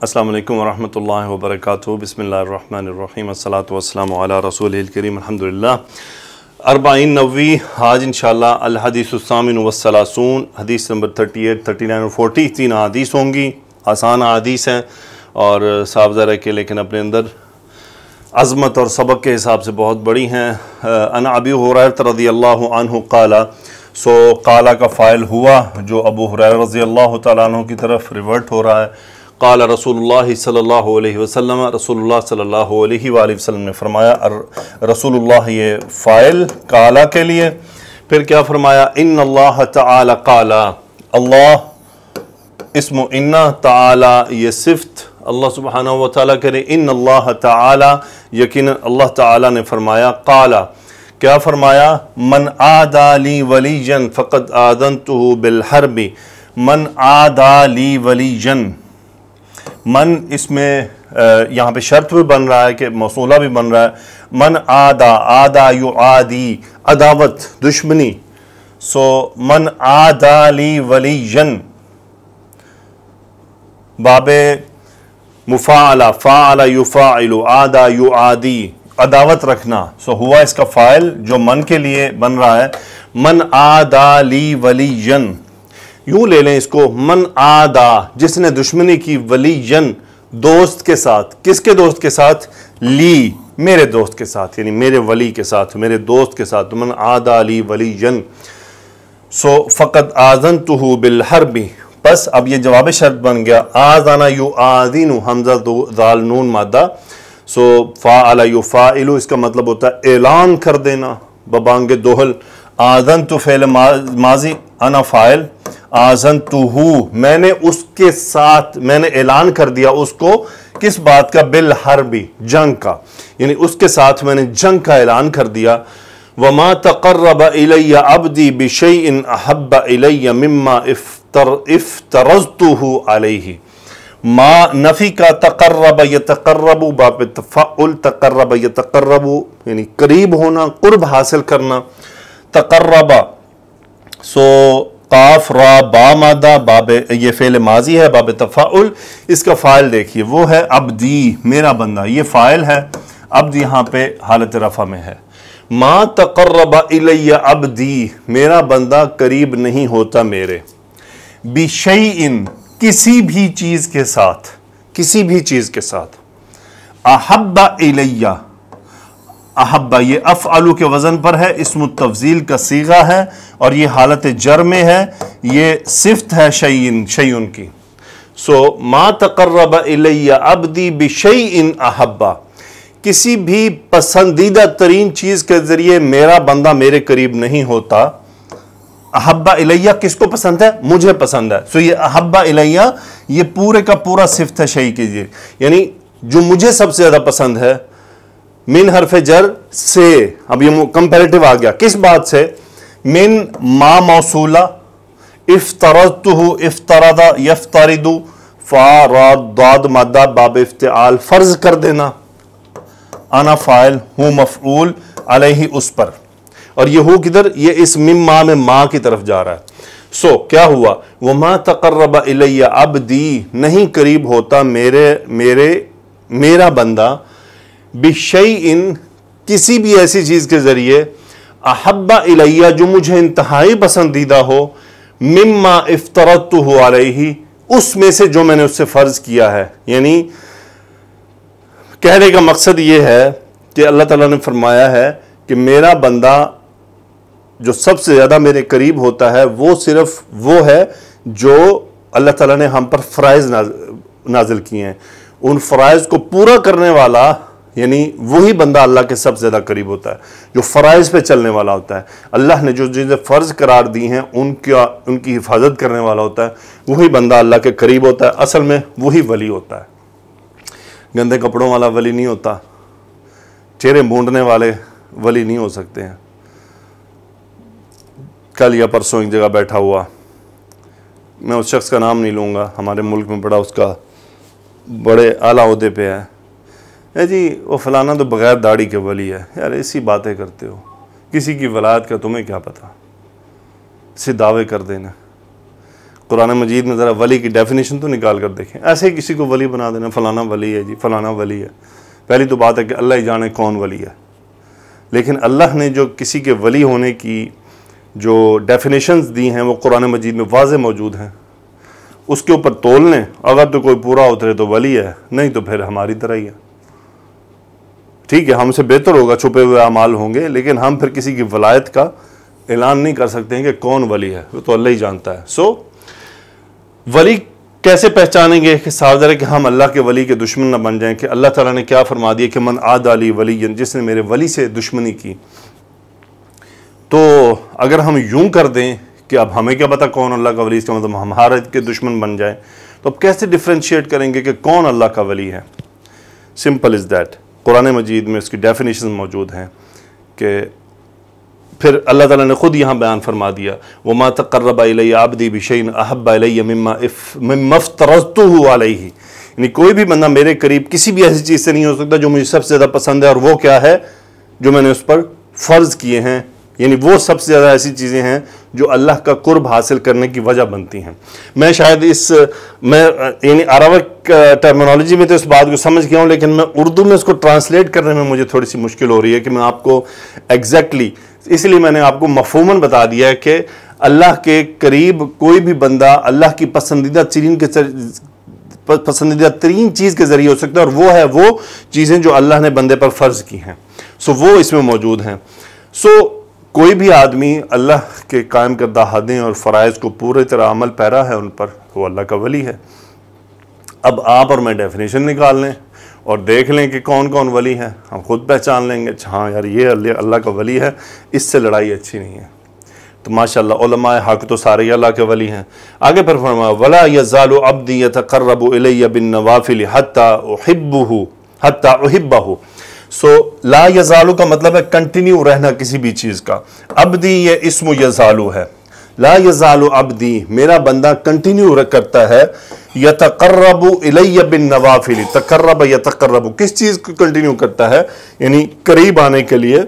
السلام علیکم ورحمۃ اللہ وبرکاتہ. بسم اللہ الرحمن الرحیم. الصلاۃ والسلام علی رسول الکریم. الحمدللہ. 40 نوی آج انشاءاللہ الحدیث الثامن والثلاثون، حدیث نمبر 38، 39 اور 40. 3 حدیث ہوں گی، آسان حدیث ہیں اور صاف ظاہر ہے کہ لیکن اپنے اندر عظمت اور سبق کے حساب سے بہت بڑی ہیں. ان ابی ہریرہ رضی اللہ عنہ قال، سو قالا کا فاعل ہوا جو ابو ہریرہ رضی اللہ تعالیٰ عنہ کی طرف ریورٹ ہو رہا ہے. قال رسول اللہ صلی اللہ علیہ وسلم، رسول اللہ صلی اللہ علیہ وآلہ وسلم نے فرمایا. رسول اللہ یہ فاعل قالا کے لیے، پھر کیا فرمایا؟ ان اللہ تعالی قالا، اللہ اسم ان، تعالی یہ صفت اللہ سبحانہ و تعالیٰ کرے. ان اللہ تعالی، یقینا اللہ تعالیٰ نے فرمایا. قالا کیا فرمایا؟ من عادى لی ولیا فقد آذنته بالحرب. من عادى لی ولیا، من اس میں یہاں پہ شرط بھی بن رہا ہے کہ موصولہ بھی بن رہا ہے. من عادا، عادا یعادی، عداوت، دشمنی. سو من عادا لی ولیا، باب مفاعلہ، فاعل یفاعل، عادا یعادی، عداوت رکھنا. سو ہوا اس کا فاعل جو من کے لیے بن رہا ہے. من عادا لی ولیا، یوں لے لیں اس کو، من عادا جس نے دشمنی کی، ولیین دوست کے ساتھ. کس کے دوست کے ساتھ؟ لی میرے دوست کے ساتھ، یعنی میرے ولی کے ساتھ، میرے دوست کے ساتھ. من عادا لی ولیین، سو فقد آذنتہ بالحرب. بس اب یہ جواب شرط بن گیا. آذانا یعاذین، حمزہ ذال نون مادہ. سو فاعل یفاعل، اس کا مطلب ہوتا ہے اعلان کر دینا ببانگ دوہل. آذنت فعل ماضی، انا فاعل. آذنتہ، میں نے اس کے ساتھ، میں نے اعلان کر دیا اس کو، کس بات کا؟ بالحرب، جنگ کا، یعنی اس کے ساتھ میں نے جنگ کا اعلان کر دیا. وما تقرب الی عبدی بشیء احب الی مما افترضتہ علیہ. ما نفی کا، تقرب یتقرب، باب تفعل، تقرب یتقرب یعنی قریب ہونا، قرب حاصل کرنا. تقرب، سو قاف را با مادہ، باب یہ فعل ماضی ہے، باب تفاعل. اس کا فاعل دیکھیے، وہ ہے عبدی، میرا بندہ. یہ فاعل ہے، عبد یہاں پہ حالت رفع میں ہے. ما تقرب الی عبدی، میرا بندہ قریب نہیں ہوتا میرے. بشیء، کسی بھی چیز کے ساتھ، کسی بھی چیز کے ساتھ. احب الی، احبا یہ افعلو کے وزن پر ہے، اسم التفضیل کا صیغہ ہے اور یہ حالت جر میں ہے. یہ صفت ہے شیئن کی. سو ما تقرب الی عبدی بشیء احبا، کسی بھی پسندیدہ ترین چیز کے ذریعے میرا بندہ میرے قریب نہیں ہوتا. احبا الیہ کس کو پسند ہے؟ مجھے پسند ہے. سو یہ احبا الیہ یہ پورے کا پورا صفت ہے شیء کیجئے، یعنی جو مجھے سب سے زیادہ پسند ہے. من حرف جر سے، اب یہ کمپیریٹیو آ گیا. کس بات سے؟ من ما موصولہ، افترضتہ، افترض یفترض، فا را ضاد مادہ، باب افتعال، فرض کر دینا. انا فاعل، ہوں مفعول، علیہ اس پر. اور یہ ہو کدھر؟ یہ اس مما میں ما کی طرف جا رہا ہے. سو کیا ہوا؟ وما تقرب الی عبدی، نہیں قریب ہوتا میرا بندہ، بشیء کسی بھی ایسی چیز کے ذریعے، احب الیہ جو مجھے انتہائی پسندیدہ ہو، مما افترضتہ علیہ اس میں سے جو میں نے اس سے فرض کیا ہے. یعنی کہنے کا مقصد یہ ہے کہ اللہ تعالیٰ نے فرمایا ہے کہ میرا بندہ جو سب سے زیادہ میرے قریب ہوتا ہے وہ صرف وہ ہے جو اللہ تعالیٰ نے ہم پر فرائض نازل کیے ہیں. ان فرائض کو پورا کرنے والا، یعنی وہی بندہ اللہ کے سب سے زیادہ قریب ہوتا ہے جو فرائض پہ چلنے والا ہوتا ہے. اللہ نے جو چیزیں فرض قرار دی ہیں ان کی حفاظت کرنے والا ہوتا ہے، وہی بندہ اللہ کے قریب ہوتا ہے. اصل میں وہی ولی ہوتا ہے. گندے کپڑوں والا ولی نہیں ہوتا، چہرے مونڈنے والے ولی نہیں ہو سکتے ہیں. کل یا پرسوں ایک جگہ بیٹھا ہوا، میں اس شخص کا نام نہیں لوں گا، ہمارے ملک میں بڑا اس کا بڑے اعلیٰ عہدے پہ ہے. جی وہ فلانا تو بغیر داڑھی کے ولی ہے. یار ایسی باتیں کرتے ہو، کسی کی ولایت کا تمہیں کیا پتہ، اسے دعوے کر دینا. قرآن مجید میں ذرا ولی کی ڈیفینیشن تو نکال کر دیکھیں. ایسے ہی کسی کو ولی بنا دینا، فلانا ولی ہے جی، فلانا ولی ہے. پہلی تو بات ہے کہ اللہ ہی جانے کون ولی ہے، لیکن اللہ نے جو کسی کے ولی ہونے کی جو ڈیفینیشنز دی ہیں وہ قرآن مجید میں واضح موجود ہیں. اس کے اوپر تول لیں، اگر تو کوئی پورا اترے تو ولی ہے، نہیں تو پھر ہماری طرح ہی ہے. ٹھیک ہے، ہم سے بہتر ہوگا، چھپے ہوئے اعمال ہوں گے، لیکن ہم پھر کسی کی ولایت کا اعلان نہیں کر سکتے ہیں کہ کون ولی ہے، وہ تو اللہ ہی جانتا ہے. سو ولی کیسے پہچانیں گے کہ صاف ظاہر ہے کہ ہم اللہ کے ولی کے دشمن نہ بن جائیں. کہ اللہ تعالیٰ نے کیا فرما دیا کہ من عادی لی ولی، جس نے میرے ولی سے دشمنی کی. تو اگر ہم یوں کر دیں کہ اب ہمیں کیا پتا کون اللہ کا ولی، اس کا مطلب ہمارے کے دشمن بن جائیں، تو اب کیسے ڈیفرینشیٹ کریں گے کہ کون اللہ کا ولی ہے؟ Simple is that. قرآن مجید میں اس کی ڈیفینیشن موجود ہیں کہ پھر اللہ تعالیٰ نے خود یہاں بیان فرما دیا وَمَا تَقَرَّبَ إِلَيَّ عَبْدِي بِشَيْءٍ أَحَبَّ إِلَيَّ مِمَّا افْتَرَضْتُهُ عَلَيْهِ. یعنی کوئی بھی بندہ میرے قریب کسی بھی ایسی چیز سے نہیں ہو سکتا جو مجھے سب سے زیادہ پسند ہے، اور وہ کیا ہے جو میں نے اس پر فرض کیے ہیں. یعنی وہ سب سے زیادہ ایسی چیزیں ہیں جو اللہ کا قرب حاصل کرنے کی وجہ بنتی ہیں. میں شاید یعنی عربک ٹرمنالوجی میں تو اس بات کو سمجھ گیا ہوں، لیکن میں اردو میں اس کو ٹرانسلیٹ کرنے میں مجھے تھوڑی سی مشکل ہو رہی ہے کہ میں آپ کو ایگزیکٹلی، اس لیے میں نے آپ کو مفہوماً بتا دیا ہے کہ اللہ کے قریب کوئی بھی بندہ اللہ کی پسندیدہ ترین چیز کے ذریعے ہو سکتا ہے، اور وہ ہے وہ چیزیں جو اللہ نے بندے پر فرض کی ہیں. سو وہ اس میں موجود ہیں. سو کوئی بھی آدمی اللہ کے قائم کردہ حدیں اور فرائض کو پورے طرح عمل پیرا ہے ان پر، وہ اللہ کا ولی ہے. اب آپ اور میں ڈیفینیشن نکال لیں اور دیکھ لیں کہ کون کون ولی ہے، ہم خود پہچان لیں گے ہاں یار یہ اللہ کا ولی ہے. اس سے لڑائی اچھی نہیں ہے. تو ماشاءاللہ علماء حق تو سارے ہی اللہ کے ولی ہیں. آگے پر فرمایا وَلَا يَزَالُ عَبْدِي يَتَقَرَّبُ إِلَيَّ بِالنَّوَافِلِ حَتَّى أُحِبَّهُ. سو لا یزالو کا مطلب ہے کنٹینیو رہنا کسی بھی چیز کا. عبدی یہ اسم یزالو ہے. لا یزالو عبدی، میرا بندہ کنٹینیو کرتا ہے. یتقرب الی بالنوافل، تقرب یتقرب، کس چیز کو کنٹینیو کرتا ہے؟ یعنی قریب آنے کے لیے.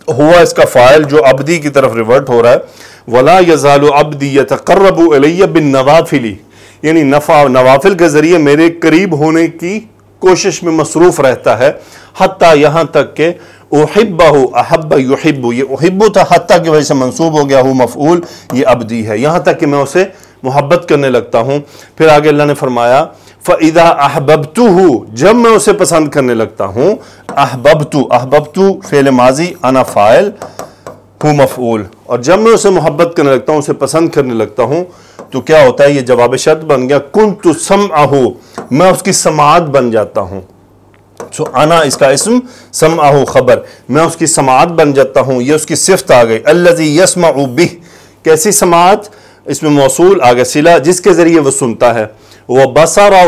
ہوا اس کا فاعل جو عبدی کی طرف ریورٹ ہو رہا ہے. ولا یزال عبدی یتقرب الی بالنوافل، یعنی نوافل کے ذریعے میرے قریب ہونے کی کوشش میں مصروف رہتا ہے. حتیٰ یہاں تک کہ احبہ، احب یحب، یہ احب تھا حتیٰ کی وجہ سے منصوب ہو گیا، ہو مفعول، یہ عبدی ہے. یہاں تک کہ میں اسے محبت کرنے لگتا ہوں. پھر آگے اللہ نے فرمایا فَإِذَا أَحْبَبْتُهُ، جب میں اسے پسند کرنے لگتا ہوں. احببت فعل ماضی، انا فاعل، ہو مفعول. اور جب میں اسے محبت کرنے لگتا ہوں، اسے پسند کرنے لگتا ہوں، تو کیا ہوتا ہے؟ یہ جواب شرط بن گیا. كُنْتُ سَمْعَهُ، میں اس کی سماعت بن جاتا ہوں. سو انا اس کا اسم، سمعہ خبر، میں اس کی سماعت بن جاتا ہوں. یہ اس کی صفت آ گئی. الذی یسمع بہ، کیسی سماعت؟ اس میں موصول آ گیا صلہ، جس کے ذریعے وہ سنتا ہے. وبصرہ،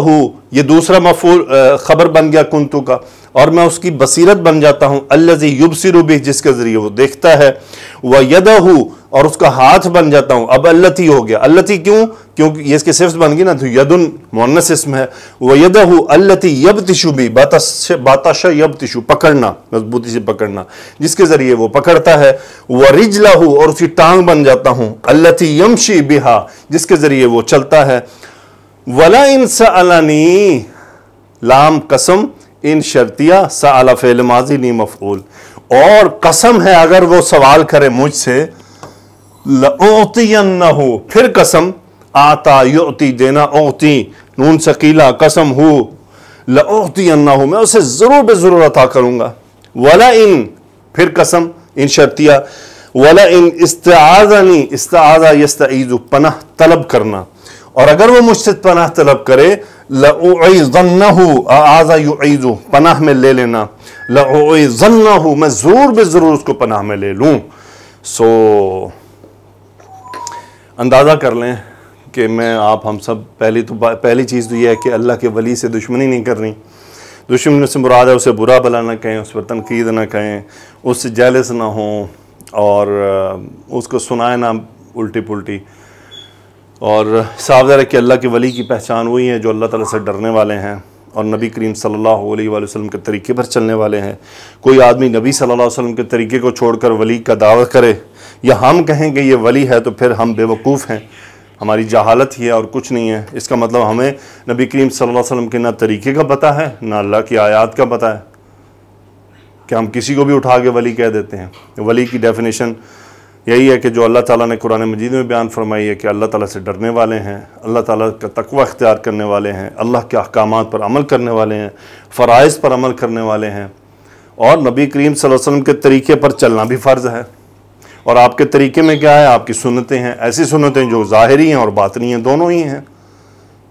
یہ دوسرا مفعول خبر بن گیا کنتو کا، اور میں اس کی بصیرت بن جاتا ہوں. الذی یبصر بہ، جس کے ذریعے وہ دیکھتا ہے. ویدہ، اور اس کا ہاتھ بن جاتا ہوں. اب اللتی ہو گیا. اللتی کیوں؟ کیونکہ یہ اس کے صفت بن گئی نا، تو یدن مؤنث اسم ہے. ویدہ اللتی یبطش بہ، بطش یبطش، پکڑنا، مضبوطی سے پکڑنا، جس کے ذریعے وہ پکڑتا ہے. ورجلہ، اور اس کی ٹانگ بن جاتا ہوں. التی یمشی بہا، جس کے ذریعے وہ چلتا ہے. ولا ان سألنی، لام قسم، ان شرطیہ، سأل فعل ماضی نہیں مفعول. اور قسم ہے اگر وہ سوال کرے مجھ سے، لأعطینہ، پھر قسم، آتا یعطی دینا، اعطی نون ثقیلہ قسم ہو، لأعطینہ، میں اسے ضرور بے ضرور عطا کروں گا. ولا ان، پھر قسم، ان شرطیہ. ولا ان استعاذنی، استعاذ یستعیذ، پناہ طلب کرنا، اور اگر وہ مجھ سے پناہ طلب کرے، لأعیذنہ، اعاذ یعیذ، پناہ میں لے لینا. لأعیذنہ، میں ضرور بے ضرور اس کو پناہ میں لے لوں. سو اندازہ کر لیں کہ میں آپ ہم سب پہلی چیز تو یہ ہے کہ اللہ کے ولی سے دشمنی نہیں کرنی. دشمنی سے مراد ہے اسے برا بلا نہ کہیں، اس پر تنقید نہ کہیں، اس سے جیلس نہ ہوں، اور اس کو سنائے نہ الٹی پلٹی. اور صاف ظاہر ہے کہ اللہ کے ولی کی پہچان وہی ہے جو اللہ تعالیٰ سے ڈرنے والے ہیں اور نبی کریم صلی اللہ علیہ وآلہ وسلم کے طریقے پر چلنے والے ہیں. کوئی آدمی نبی صلی اللہ علیہ وسلم کے طریقے کو چھوڑ کر ولی کا دعویٰ کرے، یا ہم کہیں کہ یہ ولی ہے، تو پھر ہم بے وقوف ہیں. ہماری جہالت ہی ہے اور کچھ نہیں ہے۔ اس کا مطلب ہمیں نبی کریم صلی اللہ علیہ وسلم کے نہ طریقے کا پتہ ہے نہ اللہ کی آیات کا پتہ ہے کہ ہم کسی کو بھی اٹھا کے ولی کہہ دیتے ہیں۔ ولی کی ڈیفینیشن یہی ہے کہ جو اللہ تعالیٰ نے قرآن مجید میں بیان فرمائی ہے کہ اللہ تعالیٰ سے ڈرنے والے ہیں، اللہ تعالیٰ کا تقوی اختیار کرنے والے ہیں، اللہ کے احکامات پر عمل کرنے والے ہیں، فرائض پر عمل کرنے والے ہیں، اور نبی کریم صلی اللہ علیہ وسلم کے طریقے پر چلنا بھی فرض ہے۔ اور آپ کے طریقے میں کیا ہے؟ آپ کی سنتیں ہیں، ایسی سنتیں جو ظاہری ہیں اور باطنی ہیں، دونوں ہی ہیں۔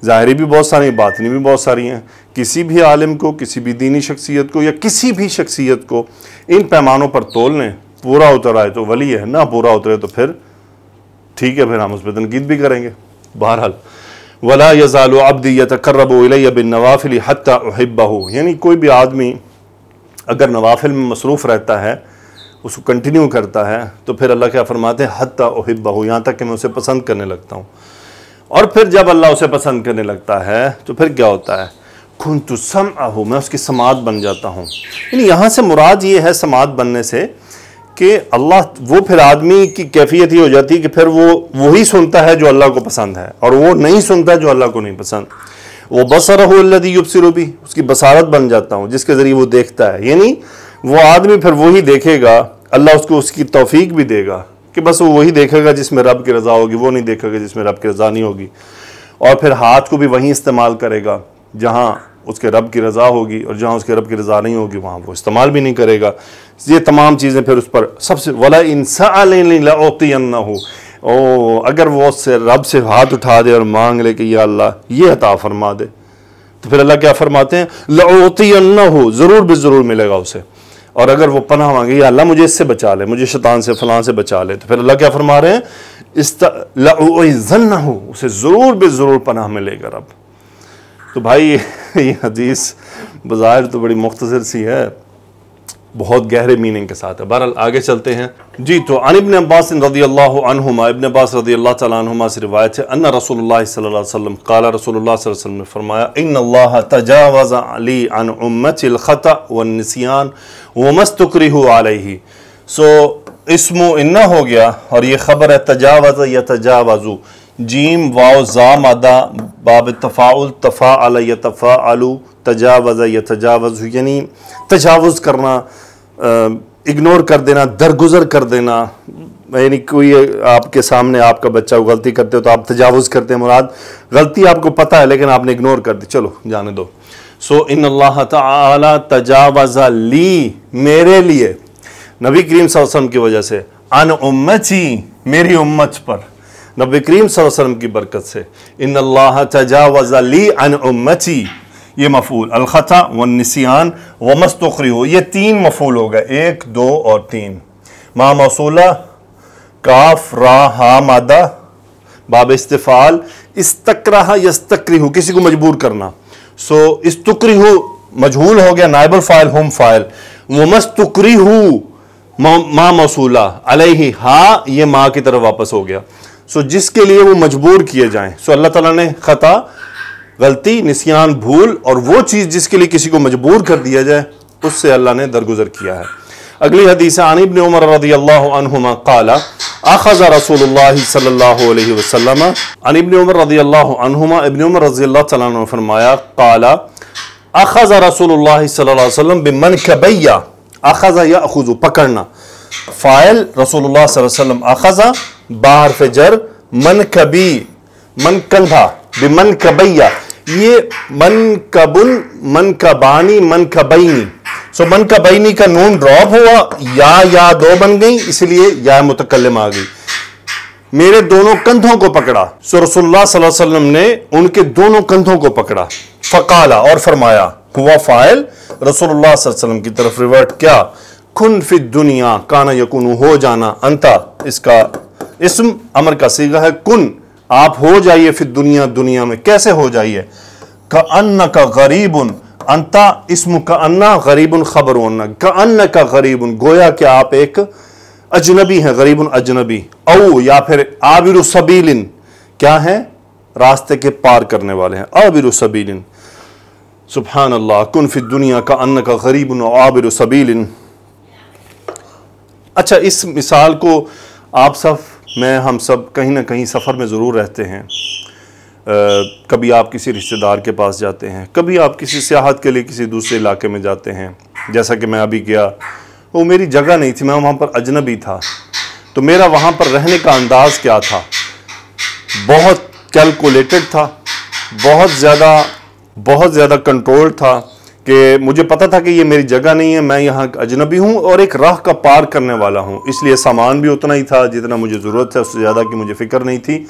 ظاہری بھی بہت ساری، باطنی بھی بہت ساری ہیں۔ کسی بھی عالم کو، کسی بھی دینی شخصیت کو یا کسی بھی شخصیت کو ان پیمانوں پر تول لیں، پورا اتر آئے تو ولی ہے، نہ پورا اترے تو پھر ٹھیک ہے، پھر ہم اس پہ تنقید بھی کریں گے۔ بہرحال وَلَا يَزَالُ عَبْدِي يَتَقَرَّبُ إِلَيَّ بِالنَّوَافِلِ حَتَّى أُحِبَّهُ، یعنی کوئی بھی آدمی اگر نوافل میں مصروف رہتا ہے، اس کو کنٹینیو کرتا ہے، تو پھر اللہ کیا فرماتے ہیں؟ حَتَّى أُحِبَّهُ، یہاں تک کہ میں اسے پسند کرنے لگتا ہوں۔ اور پھر جب اللہ اسے پسند کرنے لگتا ہے تو پھر کیا ہوتا ہے؟ كُنْتُ سَمْعَهُ، میں اس کی سماعت بن جاتا ہوں۔ یعنی یہاں سے مراد یہ ہے سماعت بننے سے کہ اللہ، وہ پھر آدمی کی کیفیت یہ ہو جاتی ہے کہ پھر وہ وہی سنتا ہے جو اللہ کو پسند ہے، اور وہ نہیں سنتا جو اللہ کو نہیں پسند۔ وہ بصرہ الذی یبصر بہ، اس کی بصارت بن جاتا ہوں جس کے ذریعے وہ دیکھتا ہے۔ یعنی وہ آدمی پھر وہی دیکھے گا، اللہ اس کو اس کی توفیق بھی دے گا کہ بس وہ وہی دیکھے گا جس میں رب کی رضا ہوگی، وہ نہیں دیکھے گا جس میں رب کی رضا نہیں ہوگی۔ اور پھر ہاتھ کو بھی وہیں استعمال کرے گا جہاں اس کے رب کی رضا ہوگی، اور جہاں اس کے رب کی رضا نہیں ہوگی وہاں وہ استعمال بھی نہیں کرے گا۔ یہ تمام چیزیں پھر اس پر سب سے وَلَئِن سَأَلَنِي لَأُعْطِيَنَّهُ، اگر وہ اس سے رب سے ہاتھ اٹھا دے اور مانگ لے کہ یا اللہ یہ عطا فرما دے، تو پھر اللہ کیا فرماتے ہیں؟ لَأُعْطِيَنَّهُ، ضرور بے ضرور ملے گا اسے۔ اور اگر وہ پناہ مانگے یا اللہ مجھے اس سے بچا لے، مجھے شیطان سے فلاں سے بچا لے، تو پھر اللہ کیا فرما رہے ہیں؟ لَأُعِذَنَّهُ، اسے ضرور بے ضرور پناہ ملے گا رب۔ تو بھائی یہ حدیث بظاہر تو بڑی مختصر سی ہے، بہت گہرے میننگ کے ساتھ ہے۔ بہرحال آگے چلتے ہیں۔ جی تو عن ابن عباس رضی اللہ عنہما، ابن عباس رضی اللہ تعالیٰ عنہما سے روایت ہے، ان رسول اللہ صلی اللہ علیہ وسلم قال، رسول اللہ صلی اللہ علیہ وسلم نے فرمایا، ان اللہ تجاوز لی عن امتی الخطأ والنسیان وما استکرہوا علیہ۔ سو اسم انہ ہو گیا، اور یہ خبر ہے تجاوز یتجاوز، جیم واو زا مادہ باب تفاعل، تفاعل یتفاعل، تجاوز یتجاوز، یعنی تجاوز کرنا، اگنور کر دینا، درگزر کر دینا۔ یعنی کوئی آپ کے سامنے آپ کا بچہ غلطی کرتے ہو تو آپ تجاوز کرتے ہیں، مراد غلطی آپ کو پتہ ہے لیکن آپ نے اگنور کر دی، چلو جانے دو۔ سو ان اللہ تعالی تجاوز لی، میرے لیے، نبی کریم صلی اللہ علیہ وسلم کی وجہ سے، عن امتی، میری امت پر، نبی کریم صلی اللہ علیہ وسلم کی برکت سے، ان اللہ تجاوز لی عن امتی، یہ مفعول، الخطا والنسیان وما استکرہوا، یہ تین مفعول ہو گئے، 1 2 اور 3۔ ما موصولہ، کاف را ہا مادہ باب استفعال، استکرہ یستکرہ، کسی کو مجبور کرنا۔ سو استکرہ مجہول ہو گیا، نائب الفاعل ہم فاعل، وما استکرہوا ما موصولہ، علیہ ہا یہ ماں کی طرف واپس ہو گیا۔ سو جس کے لیے وہ مجبور کیے جائیں، سو اللہ تعالیٰ نے خطا، غلطی، نسیان، بھول، اور وہ چیز جس کے لیے کسی کو مجبور کر دیا جائے، اس سے اللہ نے درگزر کیا ہے۔ اگلی حدیث عن ابن عمر رضی اللہ عنہما قال، اخذ رسول اللہ صلی اللہ علیہ وسلم، عن ابن عمر رضی اللہ عنہما، ابن عمر رضی اللہ تعالیٰ عنہ نے فرمایا، قال اخذ رسول اللہ صلی اللہ علیہ وسلم بمنکبی، اخذ یاخذ، پکڑنا، فاعل رسول اللہ صلی اللہ علیہ وسلم، اخذ باحرف جر، منکبی، من کندھا، بمنکبی، یہ منکبن، منکبانی، منکبینی، سو منکبینی کا نون ڈراپ ہوا، یا دو بن گئی، اس لیے یا متکلم آ گئی، میرے دونوں کندھوں کو پکڑا۔ سو رسول اللہ صلی اللہ علیہ وسلم نے ان کے دونوں کندھوں کو پکڑا، فقالا، اور فرمایا، ہوا فاعل رسول اللہ صلی اللہ علیہ وسلم کی طرف ریورٹ کیا، کن فی الدنیا، کانا یکون، ہو جانا، انتا اس کا اسم امر کا صیغہ ہے، کن آپ ہو جائیے، فی الدنیا، دنیا میں، کیسے ہو جائیے، کأنک غریب، انتا اسم کأنا، غریب خبر ہونا، کأنک غریب، گویا کہ آپ ایک اجنبی ہیں، غریب اجنبی، او یا پھر عابر سبیل، کیا ہیں؟ راستے کے پار کرنے والے ہیں، عابر سبیل، سبحان اللہ، کن فی الدنیا کأنک غریب و عابر سبیل۔ اچھا، اس مثال کو آپ سب میں ہم سب کہیں نہ کہیں سفر میں ضرور رہتے ہیں. کبھی آپ کسی رشتہ دار کے پاس جاتے ہیں, کبھی آپ کسی سیاحت کے لیے کسی دوسرے علاقے میں جاتے ہیں. جیسا کہ میں ابھی گیا, وہ میری جگہ نہیں تھی, میں وہاں پر اجنبی تھا, تو میرا وہاں پر رہنے کا انداز کیا تھا, بہت کیلکولیٹڈ تھا, بہت زیادہ کنٹرول تھا کہ مجھے پتہ تھا کہ یہ میری جگہ نہیں ہے, میں یہاں اجنبی ہوں اور ایک راہ کا پار کرنے والا ہوں. اس لیے سامان بھی اتنا ہی تھا جتنا مجھے ضرورت ہے, اس سے زیادہ کی مجھے فکر نہیں تھی.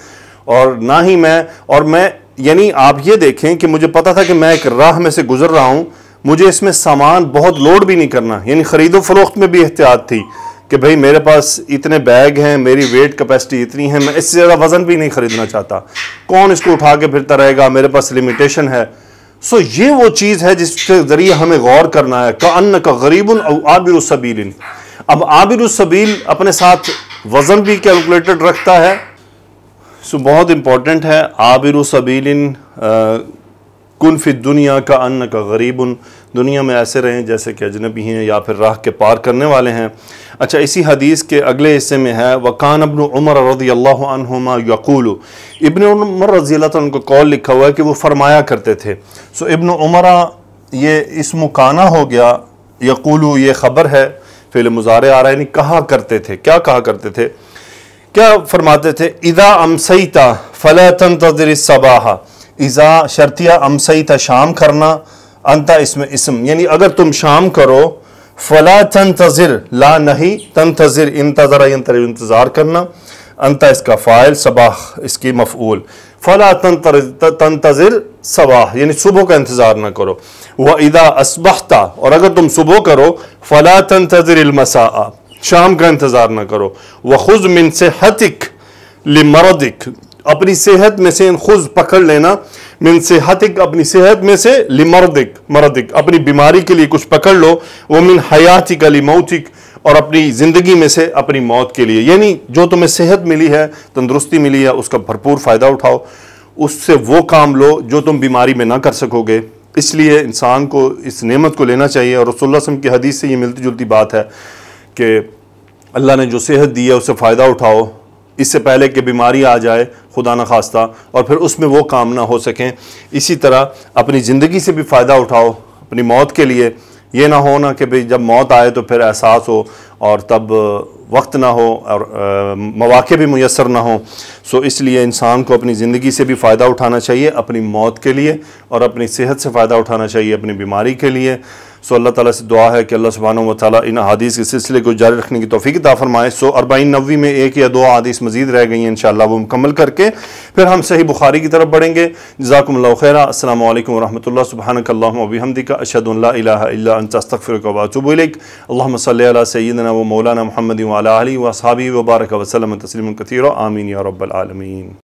اور نہ ہی میں یعنی آپ یہ دیکھیں کہ مجھے پتہ تھا کہ میں ایک راہ میں سے گزر رہا ہوں, مجھے اس میں سامان بہت لوڈ بھی نہیں کرنا, یعنی خرید و فروخت میں بھی احتیاط تھی کہ بھئی میرے پاس اتنے بیگ ہیں, میری ویٹ کیپیسٹی اتنی ہے, میں اس سے زیادہ وزن بھی نہیں خریدنا چاہتا, کون اس کو اٹھا کے پھرتا رہے گا, میرے پاس لمیٹیشن ہے. سو یہ وہ چیز ہے جس کے ذریعے ہمیں غور کرنا ہے. کأنک غریب او عابر السبیل. اب عابر السبیل اپنے ساتھ وزن بھی کیلکولیٹڈ رکھتا ہے, سو بہت امپورٹنٹ ہے. عابر السبیل کن فی الدنیا کأنک غریب, دنیا میں ایسے رہیں جیسے کہ اجنبی ہیں یا پھر راہ کے پار کرنے والے ہیں. اچھا, اسی حدیث کے اگلے حصے میں ہے وَقَانَ ابن عمر رضی اللہ عنہما یقول, ابن عمر رضی اللہ عنہ کو قول لکھا ہوا ہے کہ وہ فرمایا کرتے تھے. سو ابن عمرہ یہ اسم کانا ہو گیا, یقولو یہ خبر ہے, فعل مضارع آ رہا ہے, یعنی کہا کرتے تھے. کیا کہا کرتے تھے, کیا فرماتے تھے؟ اذا امسیت فلا تنتظر الصباح, اذا شرطیہ امسیت شام کرنا, انت اسم یعنی اگر تم شام کرو, فلا تنتظر لا نہیں, تنتظر انتظر انتظار کرنا, انت اس کا فاعل, صباح اس کی مفعول. فلا تنتظر صباح یعنی صبح کا انتظار نہ کرو. وَإِذَا أَصْبَحْتَ, اور اگر تم صبح کرو, فلا تنتظر المساء, شام کا انتظار نہ کرو. وَخُذْ مِنْ صِحَّتِكَ لِمَرَضِكَ, اپنی صحت میں سے خُذ پکڑ لینا, من صحتک اپنی صحت میں سے, لمرضک اپنی بیماری کے لیے کچھ پکڑ لو, ومن حیاتک لموتک اور اپنی زندگی میں سے اپنی موت کے لیے, یعنی جو تمہیں صحت ملی ہے, تندرستی ملی ہے, اس کا بھرپور فائدہ اٹھاؤ, اس سے وہ کام لو جو تم بیماری میں نہ کر سکو گے. اس لیے انسان کو اس نعمت کو لینا چاہیے. اور رسول اللہ صلی اللہ علیہ وسلم کی حدیث سے یہ ملتی جلتی بات ہے کہ اللہ نے جو صحت دی ہے اس سے فائدہ اٹھاؤ, اس سے پہلے کہ بیماری آ جائے خدا نخواستہ اور پھر اس میں وہ کام نہ ہو سکیں. اسی طرح اپنی زندگی سے بھی فائدہ اٹھاؤ اپنی موت کے لیے. یہ نہ ہونا کہ بھئی جب موت آئے تو پھر احساس ہو اور تب وقت نہ ہو اور مواقع بھی میسر نہ ہوں. سو اس لیے انسان کو اپنی زندگی سے بھی فائدہ اٹھانا چاہیے اپنی موت کے لیے, اور اپنی صحت سے فائدہ اٹھانا چاہیے اپنی بیماری کے لیے. سو اللہ تعالیٰ سے دعا ہے کہ اللہ سبحانہ و تعالیٰ ان حدیث کے سلسلے کو جاری رکھنے کی توفیق عطا فرمائے. سو 40-90 میں ایک یا دو حدیث مزید رہ گئی ہیں, انشاءاللہ وہ مکمل کر کے پھر ہم صحیح بخاری کی طرف بڑھیں گے. جزاکم اللہ خیرا. السلام علیکم ورحمۃ اللہ. سبحانک اللہم و بحمدک, اشہد ان لا الہ الا انت, استغفرک و اتوب الیک. اللہم صلی علی سیدنا و مولانا محمد و علی آلہ و اصحابہ و بارک وسلم تسلیما کثیرا. آمین یا رب العالمین.